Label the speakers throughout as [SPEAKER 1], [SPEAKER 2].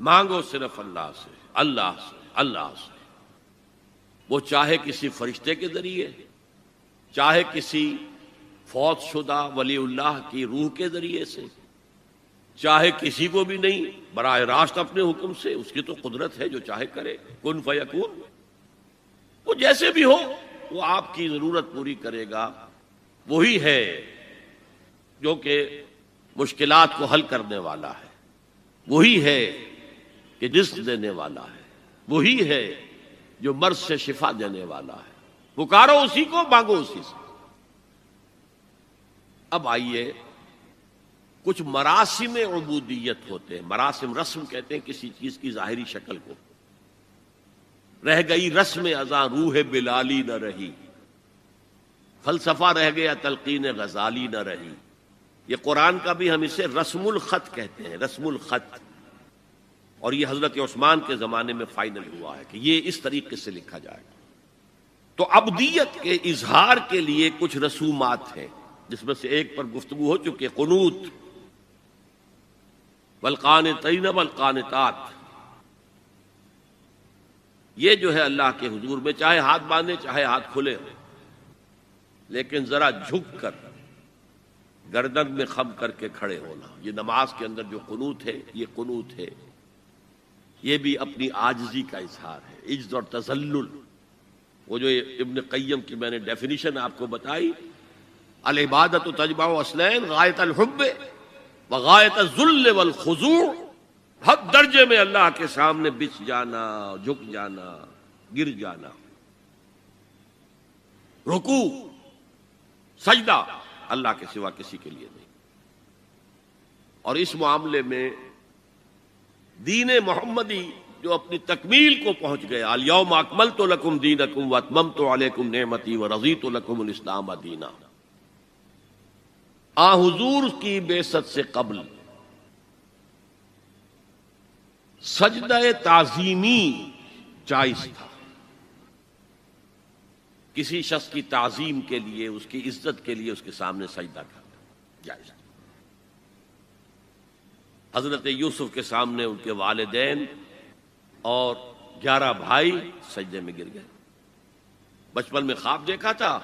[SPEAKER 1] مانگو صرف اللہ سے، اللہ سے، اللہ سے۔ وہ چاہے کسی فرشتے کے ذریعے، چاہے کسی فوت شدہ ولی اللہ کی روح کے ذریعے سے، چاہے کسی کو بھی نہیں، براہ راست اپنے حکم سے۔ اس کی تو قدرت ہے، جو چاہے کرے، کن فیکون۔ وہ جیسے بھی ہو، وہ آپ کی ضرورت پوری کرے گا۔ وہی ہے جو کہ مشکلات کو حل کرنے والا ہے، وہی ہے کہ رزق دینے والا ہے، وہی ہے جو مرض سے شفا دینے والا ہے۔ پکارو اسی کو، مانگو اسی سے۔ اب آئیے، کچھ مراسم عبودیت ہوتے ہیں۔ مراسم، رسم کہتے ہیں کسی چیز کی ظاہری شکل کو۔ رہ گئی رسم ازاں روح بلالی نہ رہی، فلسفہ رہ گیا تلقین غزالی نہ رہی۔ یہ قرآن کا بھی ہم اسے رسم الخط کہتے ہیں، رسم الخط۔ اور یہ حضرت عثمان کے زمانے میں فائنل ہوا ہے کہ یہ اس طریقے سے لکھا جائے گا۔ تو عبدیت کے اظہار کے لیے کچھ رسومات ہیں، جس میں سے ایک پر گفتگو ہو چکی، قنوت، والقانتین والقانتات۔ یہ جو ہے اللہ کے حضور میں، چاہے ہاتھ باندھے چاہے ہاتھ کھلے ہو، لیکن ذرا جھک کر گردن میں خم کر کے کھڑے ہونا۔ یہ نماز کے اندر جو قنوت ہے، یہ قنوت ہے، یہ بھی اپنی عاجزی کا اظہار ہے، عجز اور تذلل۔ وہ جو ابن قیم کی میں نے ڈیفینیشن آپ کو بتائی، العبادت تجمع اصلین، غایت الحب وغایت الذل والخضوع۔ حد درجے میں اللہ کے سامنے بچ جانا، جھک جانا، گر جانا، رکوع، سجدہ، اللہ کے سوا کسی کے لیے نہیں۔ اور اس معاملے میں دین محمدی جو اپنی تکمیل کو پہنچ گیا، الیوم اکملت لکم دینکم واتممت علیکم نعمتی ورضیت لکم الاسلام دینا۔ آ حضور کی بعثت سے قبل سجدہ تعظیمی جائز تھا۔ کسی شخص کی تعظیم کے لیے، اس کی عزت کے لیے اس کے سامنے سجدہ کرنا جائز تھا۔ حضرت یوسف کے سامنے ان کے والدین اور 11 بھائی سجدے میں گر گئے۔ بچپن میں خواب دیکھا تھا،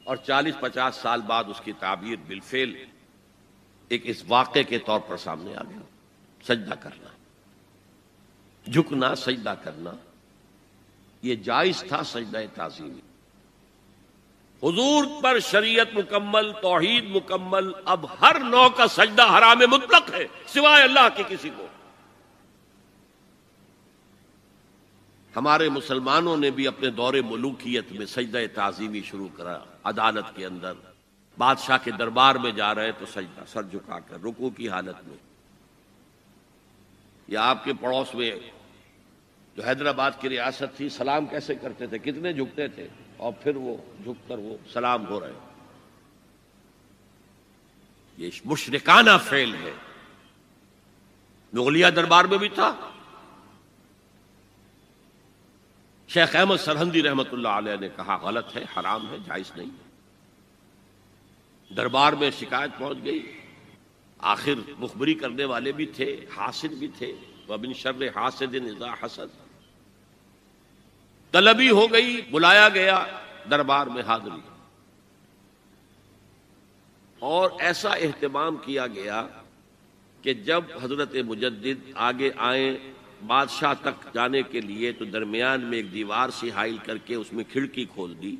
[SPEAKER 1] اور 40-50 سال بعد اس کی تعبیر بالفعل ایک اس واقعے کے طور پر سامنے آ گیا۔ سجدہ کرنا، جھکنا، سجدہ کرنا، یہ جائز تھا سجدہ تعظیمی۔ حضور پر شریعت مکمل، توحید مکمل، اب ہر نوع کا سجدہ حرام مطلق ہے سوائے اللہ کے کسی کو۔ ہمارے مسلمانوں نے بھی اپنے دور ملوکیت میں سجدہ تعظیمی شروع کرا۔ عدالت کے اندر بادشاہ کے دربار میں جا رہے تو سجدہ، سر جھکا کر، رکوع کی حالت میں۔ یا آپ کے پڑوس میں جو حیدرآباد کی ریاست تھی، سلام کیسے کرتے تھے، کتنے جھکتے تھے، اور پھر وہ جھک کر وہ سلام ہو رہے۔ یہ مشرکانہ فعل ہے، مغلیہ دربار میں بھی تھا۔ شیخ احمد سرہندی رحمۃ اللہ علیہ نے کہا غلط ہے، حرام ہے، جائز نہیں۔ دربار میں شکایت پہنچ گئی، آخر مخبری کرنے والے بھی تھے، حاسد بھی تھے، وَمِن شَرِّ حَاسِدٍ إِذَا حَسَدَ۔ طلبی ہو گئی، بلایا گیا دربار میں، حاضری، اور ایسا اہتمام کیا گیا کہ جب حضرت مجدد آگے آئیں بادشاہ تک جانے کے لیے، تو درمیان میں ایک دیوار سی حائل کر کے اس میں کھڑکی کھول دی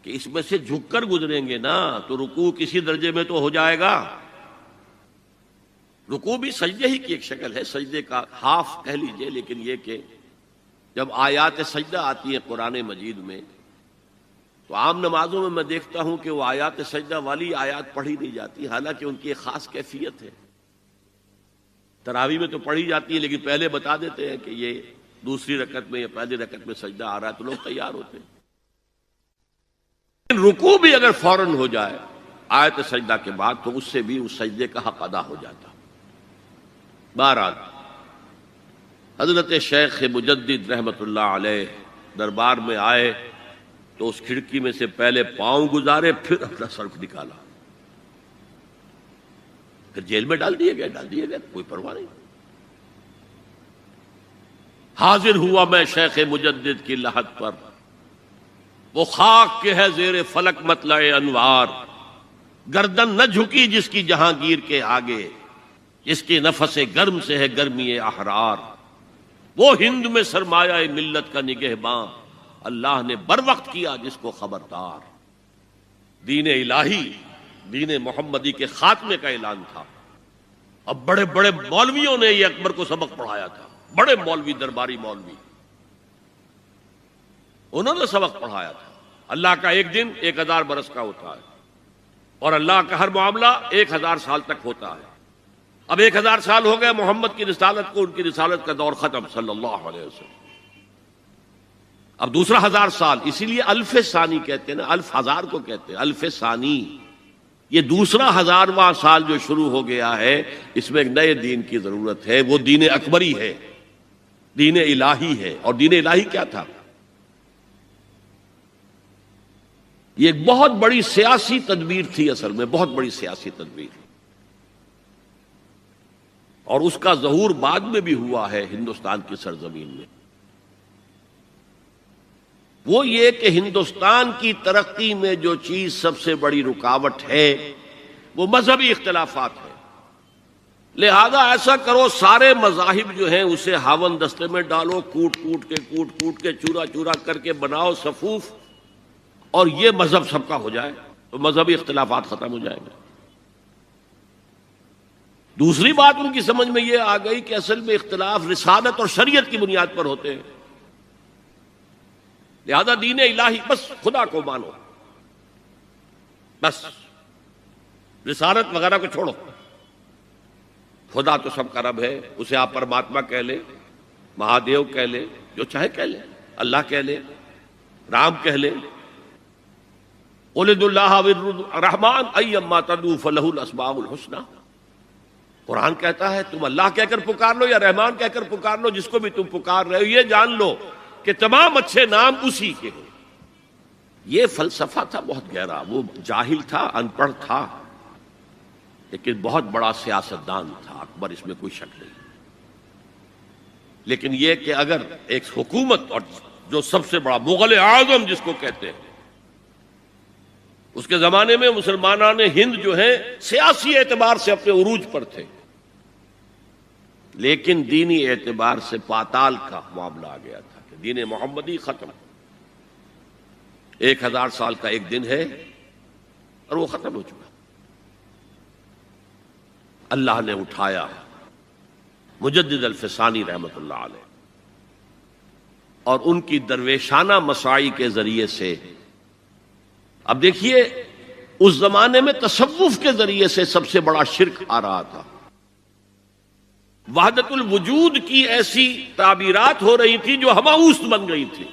[SPEAKER 1] کہ اس میں سے جھک کر گزریں گے نا تو رکوع کسی درجے میں تو ہو جائے گا۔ رکوع بھی سجدے ہی کی ایک شکل ہے، سجدے کا ہاف کہہ لیجئے، لیکن یہ کہ جب آیات سجدہ آتی ہیں قرآن مجید میں، تو عام نمازوں میں دیکھتا ہوں کہ وہ آیات سجدہ والی آیات پڑھی نہیں جاتی، حالانکہ ان کی ایک خاص کیفیت ہے۔ تراویح میں تو پڑھی جاتی ہے، لیکن پہلے بتا دیتے ہیں کہ یہ دوسری رکعت میں یا پہلی رکعت میں سجدہ آ رہا ہے، تو لوگ تیار ہوتے ہیں۔ رکوع بھی اگر فوراً ہو جائے آیت سجدہ کے بعد، تو اس سے بھی اس سجدے کا حق ادا ہو جاتا۔ بہرحال حضرت شیخ مجدد رحمت اللہ علیہ دربار میں آئے تو اس کھڑکی میں سے پہلے پاؤں گزارے، پھر اپنا سر نکالا، پھر جیل میں ڈال دیے گئے، کوئی پرواہ نہیں۔ حاضر ہوا میں شیخ مجدد کی لحد پر، وہ خاک کے ہے زیر فلک مطلع انوار، گردن نہ جھکی جس کی جہانگیر کے آگے، جس کے نفس گرم سے ہے گرمی احرار، وہ ہند میں سرمایہ ملت کا نگہباں، اللہ نے بر وقت کیا جس کو خبردار۔ دین الہی، دین محمدی کے خاتمے کا اعلان تھا۔ اب بڑے بڑے مولویوں نے یہ اکبر کو سبق پڑھایا تھا، بڑے مولوی، درباری مولوی، انہوں نے سبق پڑھایا تھا۔ اللہ کا ایک دن 1000 برس کا ہوتا ہے، اور اللہ کا ہر معاملہ 1000 سال تک ہوتا ہے۔ اب 1000 سال ہو گئے محمد کی رسالت کو، ان کی رسالت کا دور ختم صلی اللہ علیہ وسلم۔ اب دوسرا 1000 سال، اسی لیے الف ثانی کہتے ہیں نا، الف ہزار کو کہتے ہیں الف ثانی۔ یہ دوسرا 1000واں سال جو شروع ہو گیا ہے، اس میں ایک نئے دین کی ضرورت ہے، وہ دین اکبری ہے، دین الہی ہے۔ اور دین الہی کیا تھا؟ یہ ایک بہت بڑی سیاسی تدبیر تھی، اصل میں بہت بڑی سیاسی تدبیر، اور اس کا ظہور بعد میں بھی ہوا ہے ہندوستان کی سرزمین میں۔ وہ یہ کہ ہندوستان کی ترقی میں جو چیز سب سے بڑی رکاوٹ ہے وہ مذہبی اختلافات ہے۔ لہذا ایسا کرو، سارے مذاہب جو ہیں اسے ہاون دستے میں ڈالو، کوٹ کوٹ کے چورا چورا کر کے بناؤ صفوف، اور یہ مذہب سب کا ہو جائے تو مذہبی اختلافات ختم ہو جائیں گے۔ دوسری بات ان کی سمجھ میں یہ آ گئی کہ اصل میں اختلاف رسالت اور شریعت کی بنیاد پر ہوتے ہیں، لہذا دین الہی، بس خدا کو مانو، بس رسالت وغیرہ کو چھوڑو، خدا تو سب کا رب ہے، اسے آپ پرماتما کہہ لیں، مہادیو کہہ لیں، جو چاہے کہہ لیں، اللہ کہہ لیں، رام کہہ لیں، قل ادعوا اللہ الرحمن ایما تدعوا فلہ الاسماء الحسنی۔ قرآن کہتا ہے تم اللہ کہہ کر پکار لو یا رحمان کہہ کر پکار لو، جس کو بھی تم پکار رہے ہو یہ جان لو کہ تمام اچھے نام اسی کے ہیں۔ یہ فلسفہ تھا بہت گہرا، وہ جاہل تھا، ان پڑھ تھا، لیکن بہت بڑا سیاستدان تھا اکبر، اس میں کوئی شک نہیں۔ لیکن یہ کہ اگر ایک حکومت، اور جو سب سے بڑا مغل اعظم جس کو کہتے ہیں، اس کے زمانے میں مسلمانان ہند جو ہیں سیاسی اعتبار سے اپنے عروج پر تھے، لیکن دینی اعتبار سے پاتال کا معاملہ آ گیا تھا کہ دین محمدی ختم، 1000 سال کا ایک دن ہے اور وہ ختم ہو چکا۔ اللہ نے اٹھایا مجدد الفسانی رحمت اللہ علیہ، اور ان کی درویشانہ مساعی کے ذریعے سے، اب دیکھیے اس زمانے میں تصوف کے ذریعے سے سب سے بڑا شرک آ رہا تھا، وحدت الوجود کی ایسی تعبیرات ہو رہی تھی جو ہماوست بن گئی تھی۔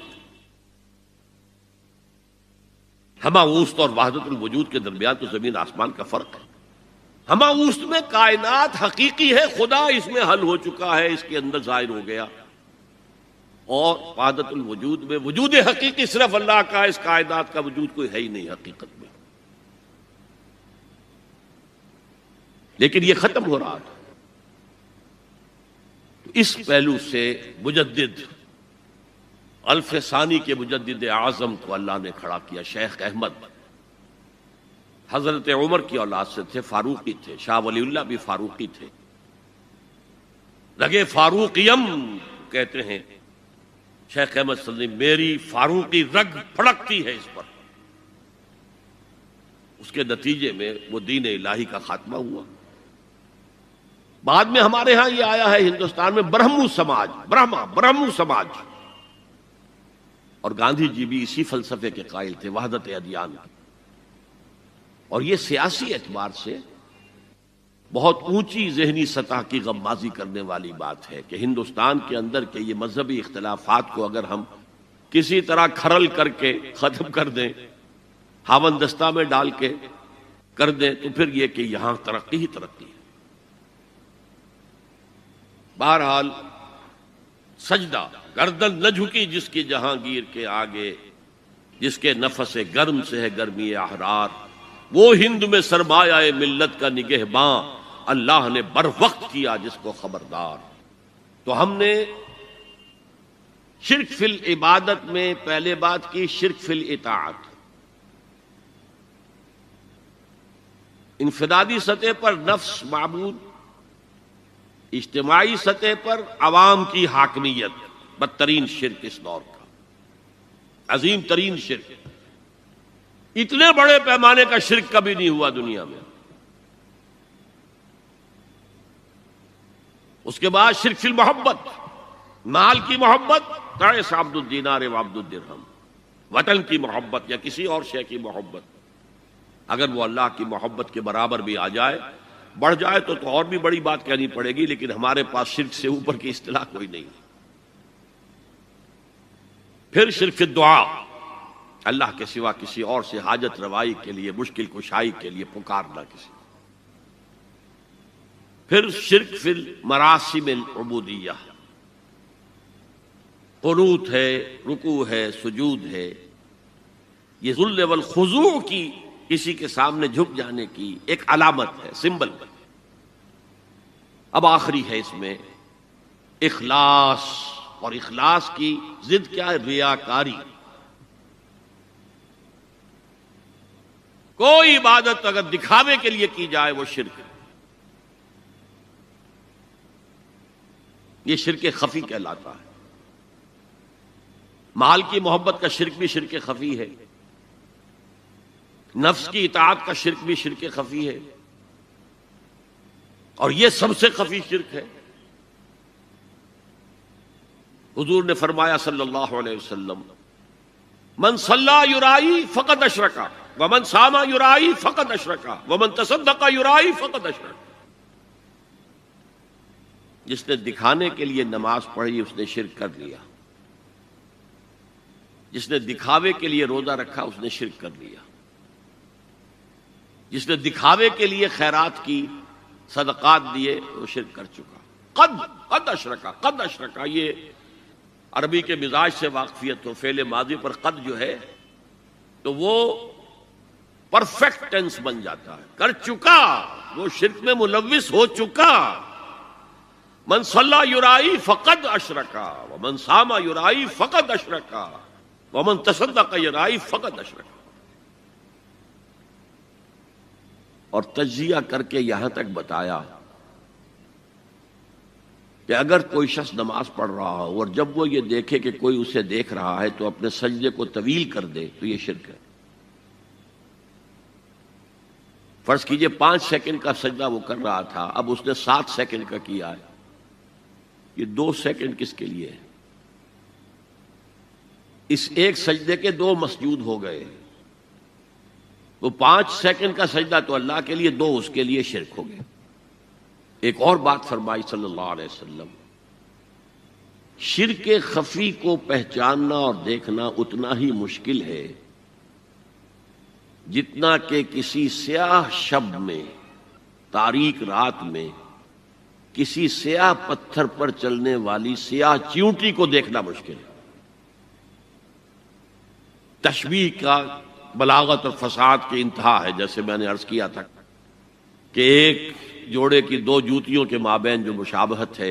[SPEAKER 1] ہماوست اور وحدت الوجود کے درمیان تو زمین آسمان کا فرق ہے۔ ہماوست میں کائنات حقیقی ہے، خدا اس میں حل ہو چکا ہے، اس کے اندر ظاہر ہو گیا، اور وحدت الوجود میں وجود حقیقی صرف اللہ کا، اس کائنات کا وجود کوئی ہے ہی نہیں حقیقت میں، لیکن یہ ختم ہو رہا تھا۔ اس پہلو سے مجدد الف ثانی کے مجدد اعظم کو اللہ نے کھڑا کیا۔ شیخ احمد حضرت عمر کی اولاد سے تھے، فاروقی تھے، شاہ ولی اللہ بھی فاروقی تھے، رگے فاروقیم کہتے ہیں شیخ احمد صلی اللہ علیہ وسلم، میری فاروقی رگ پھڑکتی ہے اس پر۔ اس کے نتیجے میں وہ دین الہی کا خاتمہ ہوا۔ بعد میں ہمارے ہاں یہ آیا ہے ہندوستان میں برہمو سماج، برہمو سماج، اور گاندھی جی بھی اسی فلسفے کے قائل تھے، وحدت ادیان کی، اور یہ سیاسی اعتبار سے بہت اونچی ذہنی سطح کی غمازی کرنے والی بات ہے کہ ہندوستان کے اندر کے یہ مذہبی اختلافات کو اگر ہم کسی طرح کھرل کر کے ختم کر دیں، ہاون دستہ میں ڈال کے کر دیں، تو پھر یہ کہ یہاں ترقی ہی ترقی ہے۔ بہرحال سجدہ، گردن نہ جھکی جس کی جہانگیر کے آگے، جس کے نفس گرم سے ہے گرمی احرار، وہ ہند میں سرمایہ ملت کا نگہباں، اللہ نے بر وقت کیا جس کو خبردار۔ تو ہم نے شرک فی العبادت میں پہلے بات کی شرک فی الاطاعت. انفرادی سطح پر نفس معبود، اجتماعی سطح پر عوام کی حاکمیت، بدترین شرک اس دور کا، عظیم ترین شرک. اتنے بڑے پیمانے کا شرک کبھی نہیں ہوا دنیا میں. اس کے بعد شرک فی المحبت، مال کی محبت، تعس عبد الدینار و عبد الدرہم، وطن کی محبت یا کسی اور شے کی محبت، اگر وہ اللہ کی محبت کے برابر بھی آ جائے، بڑھ جائے تو اور بھی بڑی بات کہنی پڑے گی، لیکن ہمارے پاس شرک سے اوپر کی اصطلاح کوئی نہیں. پھر شرک دعا، اللہ کے سوا کسی اور سے حاجت روائی کے لیے، مشکل کشائی کے لیے پکارنا کسی. پھر شرک فی المراسم العبودیہ، قنوت ہے، رکوع ہے، سجود ہے، یہ ذل والخضوع کی، کسی کے سامنے جھک جانے کی ایک علامت ہے، سمبل. اب آخری ہے اس میں اخلاص، اور اخلاص کی ضد کیا ہے؟ ریاکاری. کوئی عبادت اگر دکھاوے کے لیے کی جائے وہ شرک ہے. یہ شرک خفی کہلاتا ہے. مال کی محبت کا شرک بھی شرک خفی ہے، نفس کی اطاعت کا شرک بھی شرک خفی ہے، اور یہ سب سے خفی شرک ہے. حضور نے فرمایا صلی اللہ علیہ وسلم، من صلی یرائی فقد اشرکا ومن صام یرائی فقد اشرکا ومن تصدق یرائی فقد اشرکا. جس نے دکھانے کے لیے نماز پڑھی اس نے شرک کر لیا، جس نے دکھاوے کے لیے روزہ رکھا اس نے شرک کر لیا، جس نے دکھاوے کے لیے خیرات کی، صدقات دیے، وہ شرک کر چکا. قد اشرکا، قد اشرکا، یہ عربی کے مزاج سے واقفیت ہو، فعل ماضی پر قد جو ہے تو وہ پرفیکٹ ٹینس بن جاتا ہے، کر چکا، وہ شرک میں ملوث ہو چکا. من صلی یرائی فقد اشرکا ومن صام یرائی فقد اشرکا ومن تصدق یرائی فقد اشرکا. اور تجزیہ کر کے یہاں تک بتایا کہ اگر کوئی شخص نماز پڑھ رہا ہو اور جب وہ یہ دیکھے کہ کوئی اسے دیکھ رہا ہے تو اپنے سجدے کو طویل کر دے تو یہ شرک ہے. فرض کیجئے 5 سیکنڈ کا سجدہ وہ کر رہا تھا، اب اس نے 7 سیکنڈ کا کیا ہے. یہ 2 سیکنڈ کس کے لیے ہے؟ اس ایک سجدے کے 2 مسجود ہو گئے. وہ 5 سیکنڈ کا سجدہ تو اللہ کے لیے، 2 اس کے لیے شرک ہو گئے. ایک اور بات فرمائی صلی اللہ علیہ وسلم، شرک خفی کو پہچاننا اور دیکھنا اتنا ہی مشکل ہے جتنا کہ کسی سیاہ شب میں، تاریک رات میں، کسی سیاہ پتھر پر چلنے والی سیاہ چیونٹی کو دیکھنا مشکل ہے. تشبیہ کا بلاغت اور فصاحت کی انتہا ہے. جیسے میں نے عرض کیا تھا کہ ایک جوڑے کی 2 جوتیوں کے مابین جو مشابہت ہے،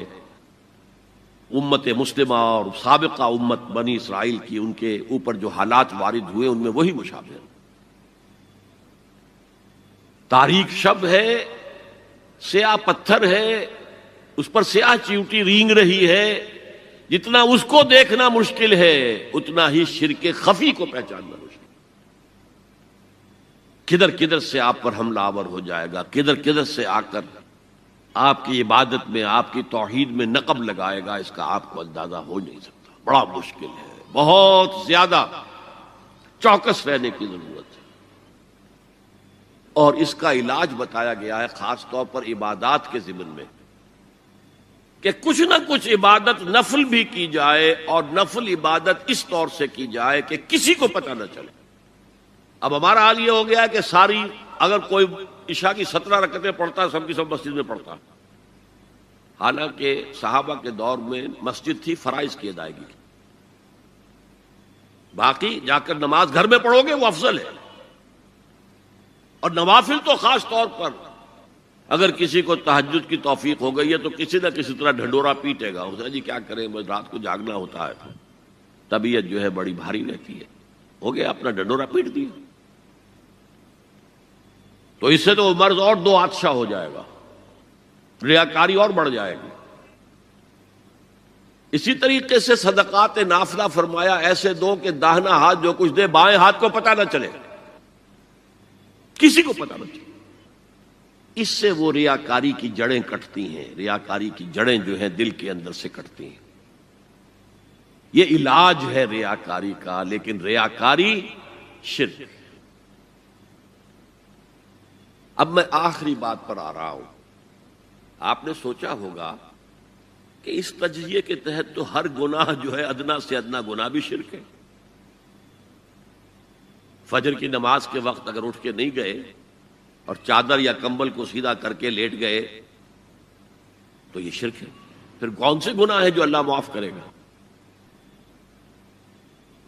[SPEAKER 1] امت مسلمہ اور سابقہ امت بنی اسرائیل کی، ان کے اوپر جو حالات وارد ہوئے ان میں وہی مشابہت. تاریک شب ہے، سیاہ پتھر ہے، اس پر سیاہ چیونٹی رینگ رہی ہے. جتنا اس کو دیکھنا مشکل ہے اتنا ہی شرک خفی کو پہچاننا مشکل. کدھر کدھر سے آپ پر حملہ آور ہو جائے گا، کدھر کدھر سے آ کر آپ کی عبادت میں، آپ کی توحید میں نقب لگائے گا، اس کا آپ کو اندازہ ہو نہیں سکتا. بڑا مشکل ہے، بہت زیادہ چوکس رہنے کی ضرورت ہے. اور اس کا علاج بتایا گیا ہے خاص طور پر عبادات کے ضمن میں، کہ کچھ نہ کچھ عبادت نفل بھی کی جائے، اور نفل عبادت اس طور سے کی جائے کہ کسی کو پتہ نہ چلے. اب ہمارا حال یہ ہو گیا ہے کہ ساری، اگر کوئی عشاء کی 17 رکعتیں پڑھتا ہے، سب کی سب مسجد میں پڑھتا ہے. حالانکہ صحابہ کے دور میں مسجد تھی فرائض کی ادائیگی کی، باقی جا کر نماز گھر میں پڑھو گے وہ افضل ہے. اور نوافل تو خاص طور پر اگر کسی کو تہجد کی توفیق ہو گئی ہے تو کسی نہ کسی طرح ڈھنڈورا پیٹے گا، اسے جی کیا کریں، رات کو جاگنا ہوتا ہے. طبیعت جو ہے بڑی بھاری رہتی ہے. ہو گیا اپنا ڈنڈورا پیٹ دیا. تو اس سے تو مرض اور دو آتشا ہو جائے گا, ریاکاری اور بڑھ جائے گی. اسی طریقے سے صدقات نافلہ فرمایا ایسے دو کہ داہنا ہاتھ جو کچھ دے بائیں ہاتھ کو پتہ نہ چلے, کسی کو پتہ نہ چلے. اس سے وہ ریاکاری کی جڑیں کٹتی ہیں, ریاکاری کی جڑیں جو ہیں دل کے اندر سے کٹتی ہیں. یہ علاج ہے ریاکاری کا, لیکن ریاکاری شرک. اب میں آخری بات پر آ رہا ہوں. آپ نے سوچا ہوگا کہ اس تجزیے کے تحت تو ہر گناہ جو ہے ادنا سے ادنا گناہ بھی شرک ہے. فجر کی نماز کے وقت اگر اٹھ کے نہیں گئے اور چادر یا کمبل کو سیدھا کر کے لیٹ گئے تو یہ شرک ہے. پھر کون سے گناہ ہے جو اللہ معاف کرے گا؟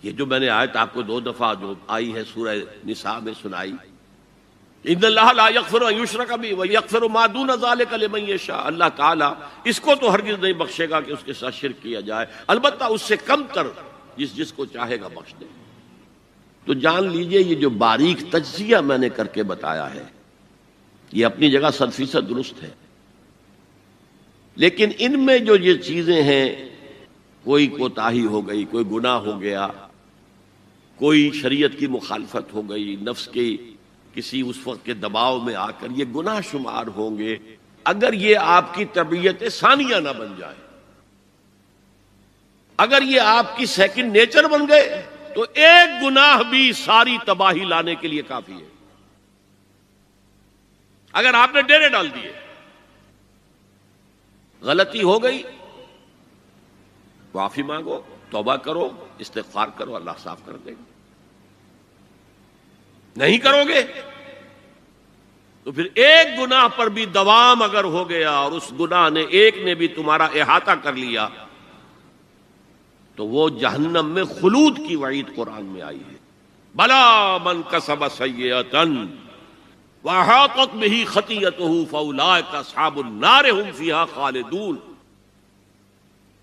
[SPEAKER 1] یہ جو میں نے آیت آپ کو 2 دفعہ جو آئی ہے سورہ نساء میں سنائی, ان اللہ لا یغفر ان یشرک بہ ویغفر ما دون ذلک لمن یشاء, اللہ تعالیٰ اس کو تو ہرگز نہیں بخشے گا کہ اس کے ساتھ شرک کیا جائے, البتہ اس سے کم تر جس کو چاہے گا بخش دے. تو جان لیجئے یہ جو باریک تجزیہ میں نے کر کے بتایا ہے یہ اپنی جگہ 100% درست ہے, لیکن ان میں جو یہ چیزیں ہیں, کوئی کوتاہی ہو گئی, کوئی گناہ ہو گیا, کوئی شریعت کی مخالفت ہو گئی, نفس کی کسی اس وقت کے دباؤ میں آ کر, یہ گناہ شمار ہوں گے اگر یہ آپ کی طبیعت ثانیہ نہ بن جائے. اگر یہ آپ کی سیکنڈ نیچر بن گئے تو ایک گناہ بھی ساری تباہی لانے کے لیے کافی ہے. اگر آپ نے ڈیرے ڈال دیے, غلطی ہو گئی, معافی مانگو, توبہ کرو, استغفار کرو, اللہ صاف کر دے گا. نہیں کرو گے تو پھر ایک گناہ پر بھی دوام اگر ہو گیا اور اس گناہ نے ایک نے بھی تمہارا احاطہ کر لیا تو وہ جہنم میں خلود کی وعید قرآن میں آئی ہے. بلا من کسب سیئۃ واحاطت بہ خطیئتہ فاولئک اصحاب النار هم فیہا خالدون.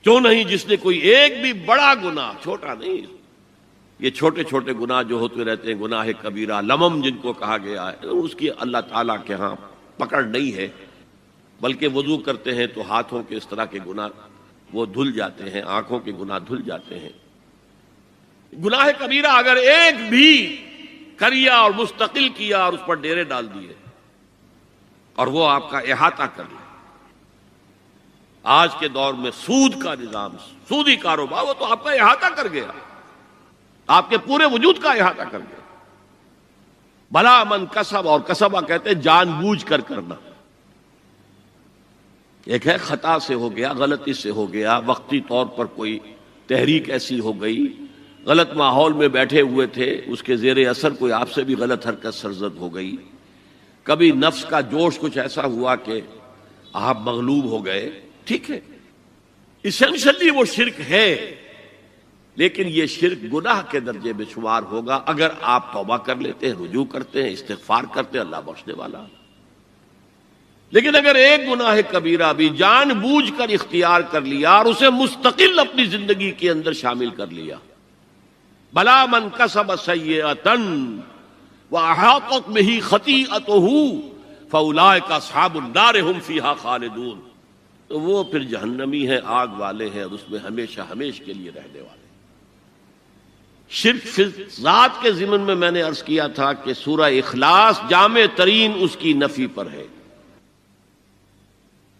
[SPEAKER 1] کیوں نہیں جس نے کوئی ایک بھی بڑا گناہ, چھوٹا نہیں, یہ چھوٹے چھوٹے گناہ جو ہوتے رہتے ہیں, گناہ کبیرہ, لمم جن کو کہا گیا ہے, اس کی اللہ تعالیٰ کے ہاں پکڑ نہیں ہے, بلکہ وضو کرتے ہیں تو ہاتھوں کے اس طرح کے گناہ وہ دھل جاتے ہیں, آنکھوں کے گناہ دھل جاتے ہیں. گناہ کبیرہ اگر ایک بھی کریا اور مستقل کیا اور اس پر ڈیرے ڈال دیے اور وہ آپ کا احاطہ کر لے. آج کے دور میں سود کا نظام, سودی کاروبار, وہ تو آپ کا احاطہ کر گیا, آپ کے پورے وجود کا احاطہ کر گیا. بھلا من کسب, اور کسبہ کہتے ہیں جان بوجھ کر کرنا. ایک ہے خطا سے ہو گیا, غلطی سے ہو گیا, وقتی طور پر کوئی تحریک ایسی ہو گئی, غلط ماحول میں بیٹھے ہوئے تھے, اس کے زیر اثر کوئی آپ سے بھی غلط حرکت سرزد ہو گئی, کبھی نفس کا جوش کچھ ایسا ہوا کہ آپ مغلوب ہو گئے, ٹھیک ہے, اسینشلی وہ شرک ہے, لیکن یہ شرک گناہ کے درجے میں شمار ہوگا اگر آپ توبہ کر لیتے ہیں, رجوع کرتے ہیں, استغفار کرتے ہیں, اللہ بخشنے والا. لیکن اگر ایک گناہ کبیرہ بھی جان بوجھ کر اختیار کر لیا اور اسے مستقل اپنی زندگی کے اندر شامل کر لیا, بلا من کسب سیئۃ واحاطت بہ خطیئتہ فاولئک اصحاب النار هم فیہا خالدون, تو وہ پھر جہنمی ہیں, آگ والے ہیں, اور اس میں ہمیشہ ہمیش کے لیے رہنے والے. شرک فی ذات کے ضمن میں نے عرض کیا تھا کہ سورہ اخلاص جامع ترین اس کی نفی پر ہے,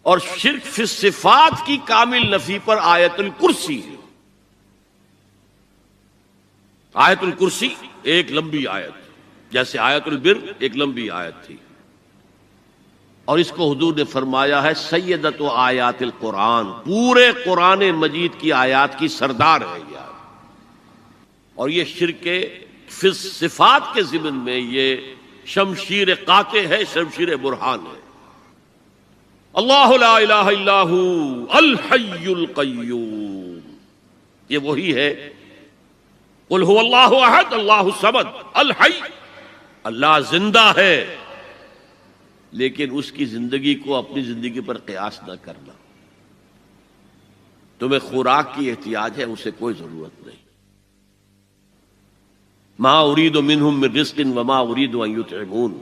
[SPEAKER 1] اور شرک فی صفات کی کامل نفی پر آیت الکرسی ہے. آیت الکرسی ایک لمبی آیت, جیسے آیت البر ایک لمبی آیت تھی, اور اس کو حضور نے فرمایا ہے سیدۃ آیات القرآن, پورے قرآن مجید کی آیات کی سردار ہے یہ آیت. اور یہ شرک فی صفات کے ضمن میں یہ شمشیر قاطع ہے, شمشیر برہان ہے. اللہ لا الہ الا ہو الحی القیوم, یہ وہی ہے. قل هو اللہ احد اللہ الصمد الحی, اللہ زندہ ہے, لیکن اس کی زندگی کو اپنی زندگی پر قیاس نہ کرنا. تمہیں خوراک کی احتیاج ہے, اسے کوئی ضرورت نہیں. ما اريد منهم من رزق وما اريد ان يطعمون،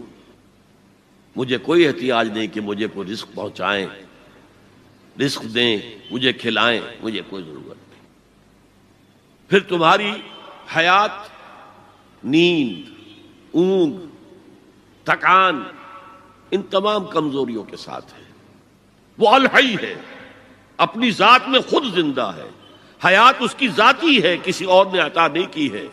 [SPEAKER 1] مجھے کوئی احتیاج نہیں کہ مجھے کوئی رزق پہنچائیں، رزق دیں، مجھے کھلائیں، مجھے کوئی ضرورت نہیں۔ پھر تمہاری حیات نیند، اونگ، تھکان، ان تمام کمزوریوں کے ساتھ ہے۔ وہ الحی ہے، اپنی ذات میں خود زندہ ہے، حیات اس کی ذاتی ہے، کسی اور نے عطا نہیں کی ہے۔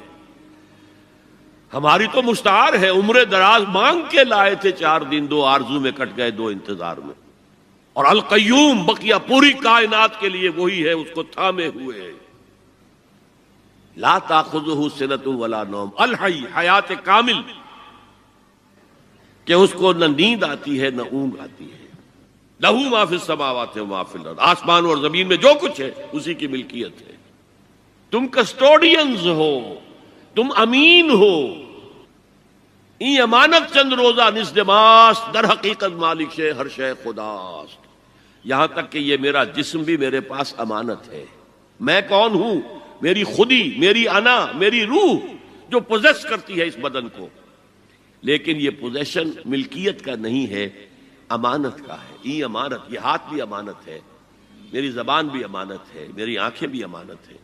[SPEAKER 1] ہماری تو مستعار ہے، عمر دراز مانگ کے لائے تھے، 4 دن 2 آرزو میں کٹ گئے، 2 انتظار میں۔ اور القیوم بقیہ پوری کائنات کے لیے وہی ہے، اس کو تھامے ہوئے، لا تاخذہ سنۃ ولا نوم، الحی، حیات کامل، کہ اس کو نہ نیند آتی ہے نہ اونگ آتی ہے۔ لہ ما فی السماوات و ما فی الارض، آسمان اور زمین میں جو کچھ ہے اسی کی ملکیت ہے۔ تم کسٹوڈینز ہو، تم امین ہو، این امانت چند روزہ نزدماست، در حقیقت مالک شے ہر شے خداست۔ یہاں تک کہ یہ میرا جسم بھی میرے پاس امانت ہے۔ میں کون ہوں؟ میری خودی، میری انا، میری روح جو پوزیس کرتی ہے اس بدن کو، لیکن یہ پوزیشن ملکیت کا نہیں ہے، امانت کا ہے۔ یہ امانت، یہ ہاتھ بھی امانت ہے، میری زبان بھی امانت ہے، میری آنکھیں بھی امانت ہے۔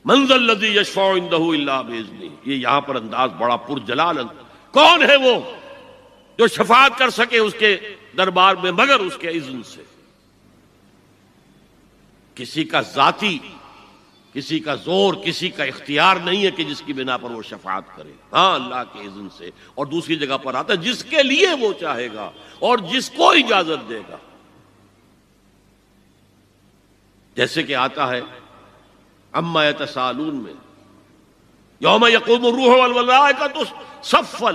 [SPEAKER 1] من ذا الذی یشفع عندہ الا باذنہ، یہ یہاں پر انداز بڑا پرجلال، کون ہے وہ جو شفاعت کر سکے اس کے دربار میں مگر اس کے اذن سے؟ کسی کا ذاتی، کسی کا زور، کسی کا اختیار نہیں ہے کہ جس کی بنا پر وہ شفاعت کرے، ہاں اللہ کے اذن سے۔ اور دوسری جگہ پر آتا ہے جس کے لیے وہ چاہے گا اور جس کو اجازت دے گا، جیسے کہ آتا ہے اما یتساءلون میں، یوم یقوم الروح والملائکۃ صفا،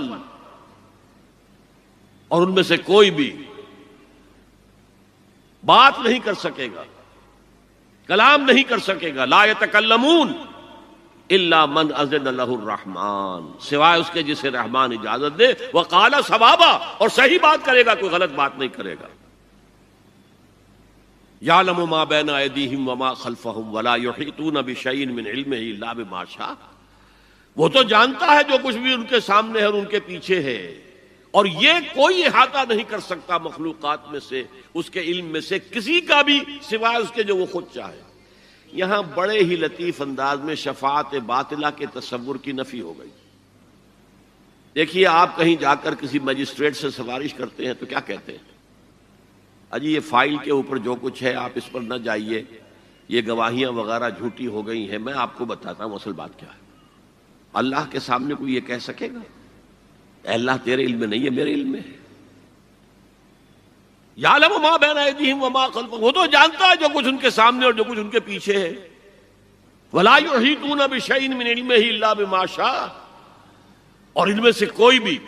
[SPEAKER 1] اور ان میں سے کوئی بھی بات نہیں کر سکے گا، کلام نہیں کر سکے گا، لا یتکلمون الا من اذن لہ الرحمن، سوائے اس کے جسے رحمان اجازت دے، وقال صوابا، اور صحیح بات کرے گا، کوئی غلط بات نہیں کرے گا۔ یعلم ما بین ایدیہم وما خلفہم ولا یحیطون بشیء من علمہ الا بما شاء، وہ تو جانتا ہے جو کچھ بھی ان کے سامنے ہے اور ان کے پیچھے ہے، اور یہ کوئی احاطہ نہیں کر سکتا مخلوقات میں سے، اس کے علم میں سے کسی کا بھی، سوائے اس کے جو وہ خود چاہے۔ یہاں بڑے ہی لطیف انداز میں شفاعت باطلہ کے تصور کی نفی ہو گئی۔ دیکھیے، آپ کہیں جا کر کسی مجسٹریٹ سے سفارش کرتے ہیں تو کیا کہتے ہیں؟ اجی یہ فائل کے اوپر جو کچھ ہے آپ اس پر نہ جائیے، یہ گواہیاں وغیرہ جھوٹی ہو گئی ہیں، میں آپ کو بتاتا ہوں اصل بات کیا ہے۔ اللہ کے سامنے کوئی یہ کہہ سکے گا اے اللہ تیرے علم میں نہیں ہے، میرے علم میں ہے؟ یعلم ما بین ایدیہم وما خلفہم، وہ تو جانتا ہے جو کچھ ان کے سامنے اور جو کچھ ان کے پیچھے ہے۔ ولا یحیطون بشیء من علمہ الا بما شاء، اور ان میں سے کوئی بھی،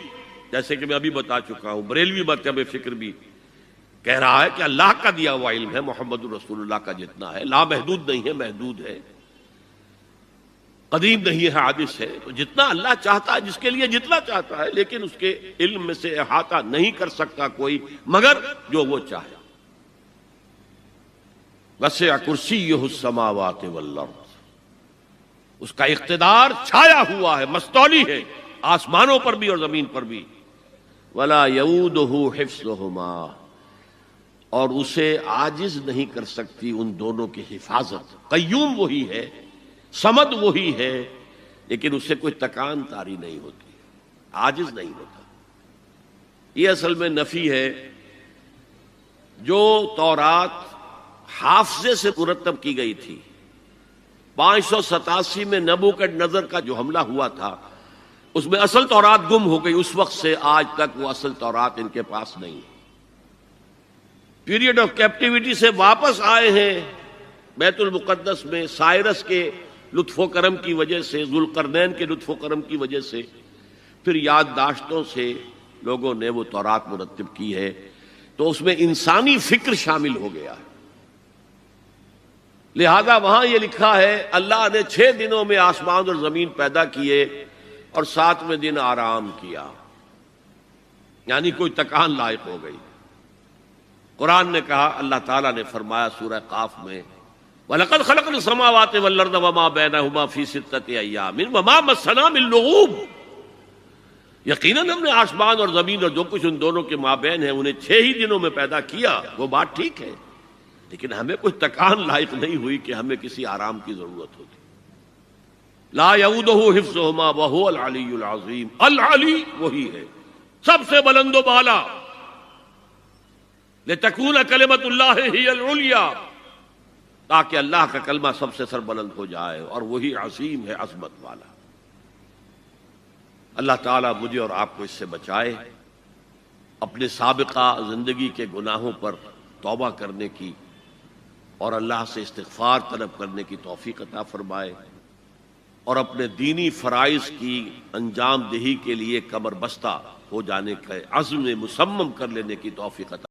[SPEAKER 1] جیسے کہ میں ابھی بتا چکا ہوں، بریلوی مکتب فکر بھی کہہ رہا ہے کہ اللہ کا دیا ہوا علم ہے، محمد الرسول اللہ کا جتنا ہے، لا محدود نہیں ہے، محدود ہے، قدیم نہیں ہے، حادث ہے، تو جتنا اللہ چاہتا ہے، جس کے لیے جتنا چاہتا ہے، لیکن اس کے علم میں سے احاطہ نہیں کر سکتا کوئی مگر جو وہ چاہے۔ وسع کرسیہ السماوات والارض، اس کا اقتدار چھایا ہوا ہے، مستولی ہے، آسمانوں پر بھی اور زمین پر بھی۔ ولا یؤودہ حفظہما، اور اسے عاجز نہیں کر سکتی ان دونوں کی حفاظت۔ قیوم وہی ہے، صمد وہی ہے، لیکن اس سے کوئی تکان تاری نہیں ہوتی، عاجز نہیں ہوتا۔ یہ اصل میں نفی ہے۔ جو تورات حافظے سے مرتب کی گئی تھی، 587 میں نبوکڈنضر کا جو حملہ ہوا تھا، اس میں اصل تورات گم ہو گئی، اس وقت سے آج تک وہ اصل تورات ان کے پاس نہیں۔ پیریڈ آف کیپٹیوٹی سے واپس آئے ہیں بیت المقدس میں، سائرس کے لطف و کرم کی وجہ سے، ذوالقرنین کے لطف و کرم کی وجہ سے، پھر یادداشتوں سے لوگوں نے وہ تورات مرتب کی ہے، تو اس میں انسانی فکر شامل ہو گیا ہے۔ لہذا وہاں یہ لکھا ہے اللہ نے 6 دنوں میں آسمان اور زمین پیدا کیے اور 7ویں دن آرام کیا، یعنی کوئی تکان لائق ہو گئی۔ قرآن نے کہا، اللہ تعالیٰ نے فرمایا سورہ قاف میں، وَلَقَدْ خَلَقْنَا السَّمَاوَاتِ وَالْأَرْضَ وَمَا بَيْنَهُمَا فِي سِتَّةِ أَيَّامٍ وَمَا مَسَّنَا مِن لُغُوبٍ، یقیناً ہم نے آسمان اور زمین اور جو کچھ ان دونوں کے مابین ہے انہیں 6 ہی دنوں میں پیدا کیا، وہ بات ٹھیک ہے، لیکن ہمیں کوئی تکان لاحق نہیں ہوئی کہ ہمیں کسی آرام کی ضرورت ہوتی۔ لا یعودہ حفظہما وہو العلی العظیم، العلی وہی ہے سب سے بلند و بالا، لتکون کلمۃ اللہ ہی العلیٰ، تاکہ اللہ کا کلمہ سب سے سربلند ہو جائے، اور وہی عظیم ہے، عظمت والا۔ اللہ تعالیٰ مجھے اور آپ کو اس سے بچائے، اپنے سابقہ زندگی کے گناہوں پر توبہ کرنے کی اور اللہ سے استغفار طلب کرنے کی توفیق عطا فرمائے، اور اپنے دینی فرائض کی انجام دہی کے لیے کمر بستہ ہو جانے کا عزم مصمم کر لینے کی توفیق عطا